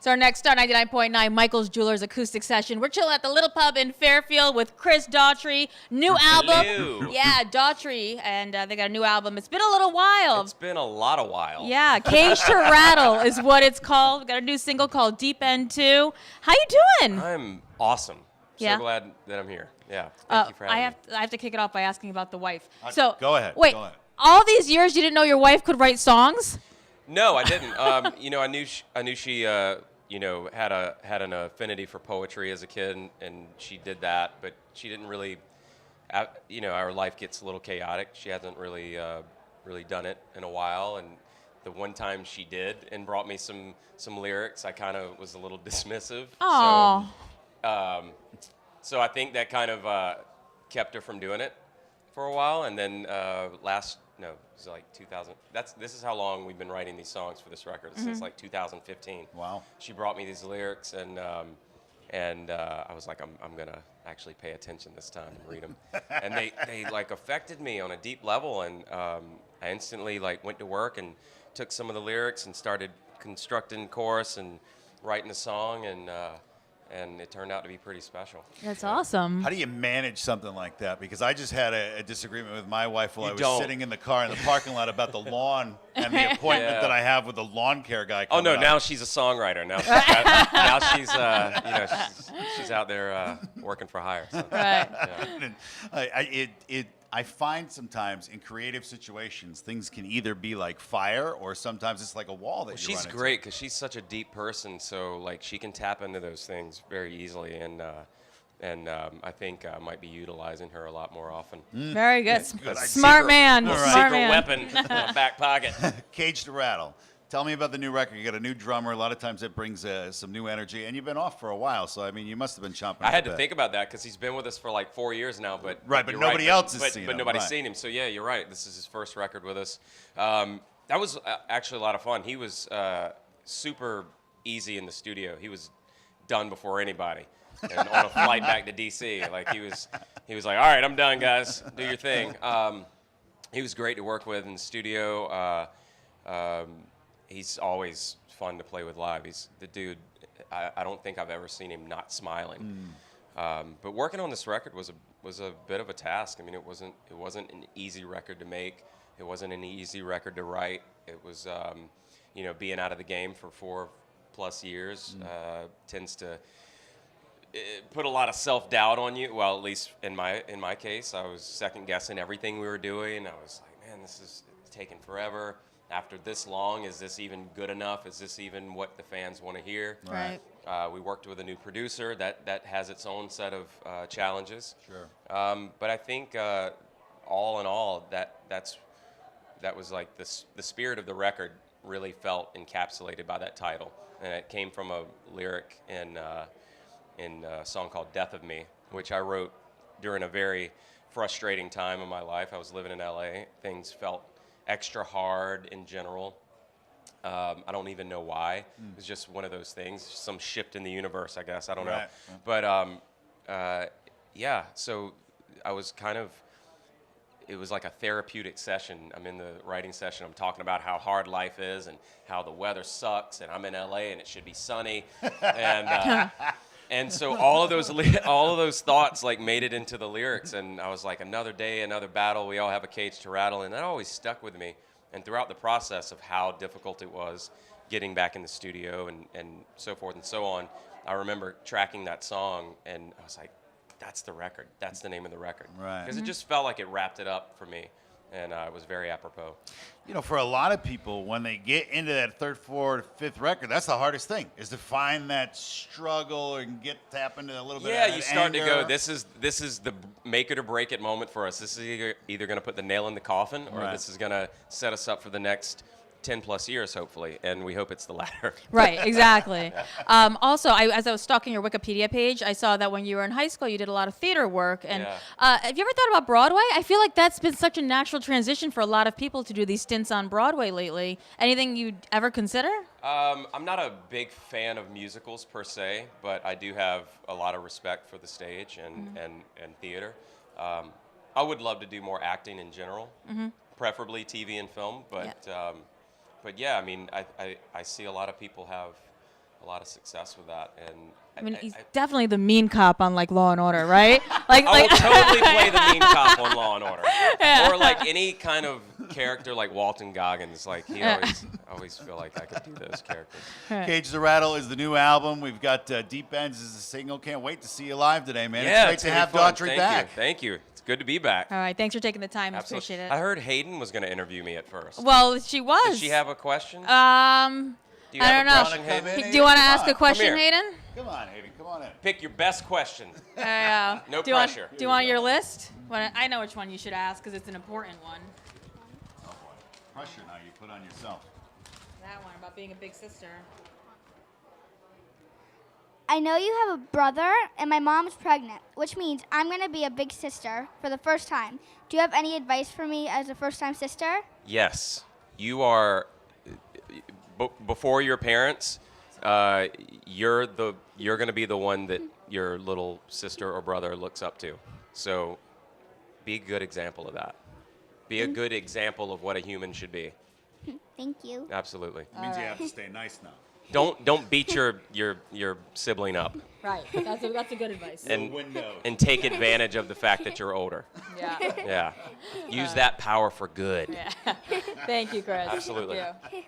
So our next Star 99.9 Michael's Jewelers acoustic session. We're chilling at the Little Pub in Fairfield with Chris Daughtry. New album. Hello. Yeah, Daughtry. And they got a new album. It's been a little while. It's been a lot of while. Yeah, Cage to Rattle is what it's called. We got a new single called Deep End 2. How you doing? I'm awesome. Yeah? So glad that I'm here. Yeah. Thank you for having me. I have to kick it off by asking about the wife. Go ahead. Wait, Go ahead. all these years you didn't know your wife could write songs? No, I didn't. I knew she had an affinity for poetry as a kid, and she did that, but she didn't really. Our life gets a little chaotic. She hasn't really done it in a while, and the one time she did and brought me some lyrics, I kind of was a little dismissive. Aww. So I think that kind of kept her from doing it for a while, and then it was like 2000. This is how long we've been writing these songs for this record, since like 2015. Wow. She brought me these lyrics, and I was like, I'm gonna actually pay attention this time and read them, and they like affected me on a deep level, and I instantly like went to work and took some of the lyrics and started constructing chorus and writing a song, and it turned out to be pretty special. That's awesome. How do you manage something like that? Because I just had a disagreement with my wife while I was don't. sitting in the car in the parking lot about the lawn and the appointment that I have with the lawn care guy. Oh no! up. Now she's a songwriter. She's out there working for hire. So. Right. Yeah. I find sometimes in creative situations things can either be like fire or sometimes it's like a wall that you She's run into. great because she's such a deep person, so like she can tap into those things very easily, and I think I might be utilizing her a lot more often. Very good. Good. Smart man. All right. Smart Secret man. weapon in my back pocket. Cage to Rattle. Tell me about the new record. You got a new drummer. A lot of times it brings some new energy, and you've been off for a while. So I mean, you must have been chomping. I had at the to bit. think about that because he's been with us for like 4 years now, but Right, but you're nobody else has but, seen but him, nobody's right. seen him. So yeah, you're right. This is his first record with us. That was actually a lot of fun. He was super easy in the studio. He was done before anybody, and on a flight back to DC, like he was like, all right, I'm done, guys. Do your thing. He was great to work with in the studio. He's always fun to play with live. He's the dude. I don't think I've ever seen him not smiling. But working on this record was a bit of a task. I mean, it wasn't an easy record to make. It wasn't an easy record to write. It was, being out of the game for 4+ years tends to put a lot of self-doubt on you. Well, at least in my case, I was second guessing everything we were doing. I was like, man, this is taking forever. After this long, is this even good enough? Is this even what the fans want to hear? Right. We worked with a new producer that has its own set of challenges. Sure. But I think all in all, that was like the spirit of the record really felt encapsulated by that title, and it came from a lyric in a song called "Death of Me," which I wrote during a very frustrating time in my life. I was living in LA. Things felt extra hard in general. I don't even know why. It's just one of those things, some shift in the universe, I guess. I don't know. But so I was it was like a therapeutic session. I'm in the writing session. I'm talking about how hard life is and how the weather sucks, and I'm in LA and it should be sunny. And so all of those thoughts like made it into the lyrics, and I was like, another day, another battle. We all have a cage to rattle, and that always stuck with me. And throughout the process of how difficult it was getting back in the studio and so forth and so on, I remember tracking that song, and I was like, that's the record. That's the name of the record. Right. Because it just felt like it wrapped it up for me, and it was very apropos. You know, for a lot of people, when they get into that third, fourth, fifth record, that's the hardest thing, is to find that struggle and tap into a little bit of that you start anger. to go, this is the make it or break it moment for us. This is either going to put the nail in the coffin, or this is going to set us up for the next 10+ years, hopefully, and we hope it's the latter. Right, exactly. Also, as I was stalking your Wikipedia page, I saw that when you were in high school, you did a lot of theater work. And have you ever thought about Broadway? I feel like that's been such a natural transition for a lot of people to do these stints on Broadway lately. Anything you'd ever consider? I'm not a big fan of musicals per se, but I do have a lot of respect for the stage and theater. I would love to do more acting in general, preferably TV and film, but. But yeah, I mean, I see a lot of people have a lot of success with that. And I mean, he's definitely the mean cop on like Law and Order, right? Like, I will totally play the mean cop on Law and Order, Yeah. or like any kind of character like Walton Goggins. Like he always feel like I could do those characters. Cage the Rattle is the new album. We've got Deep Ends as a single. Can't wait to see you live today, man. Yeah, it's great to gonna have be fun. Daughtry back. Thank you. It's good to be back. All right, thanks for taking the time. Absolutely. Appreciate it. I heard Hayden was going to interview me at first. Well, she was. Does she have a question? Do you I don't know. Question, Come in, Hayden? Do you want to Come ask on. a question, Come here. Hayden? Come on, Hayden. Come on in. Pick your best question. No do you pressure. Do you want your list? I know which one you should ask because it's an important one. Oh, boy. Pressure now you put on yourself. That one about being a big sister. I know you have a brother, and my mom's pregnant, which means I'm going to be a big sister for the first time. Do you have any advice for me as a first-time sister? Yes. You are, before your parents, you're going to be the one that your little sister or brother looks up to. So be a good example of that. Be a good example of what a human should be. Thank you. Absolutely. It means you have to stay nice now. Don't beat your sibling up Right. That's a good advice. and take advantage of the fact that you're older. Yeah. Yeah. Use that power for good. Yeah. Thank you, Chris. Absolutely. Thank you.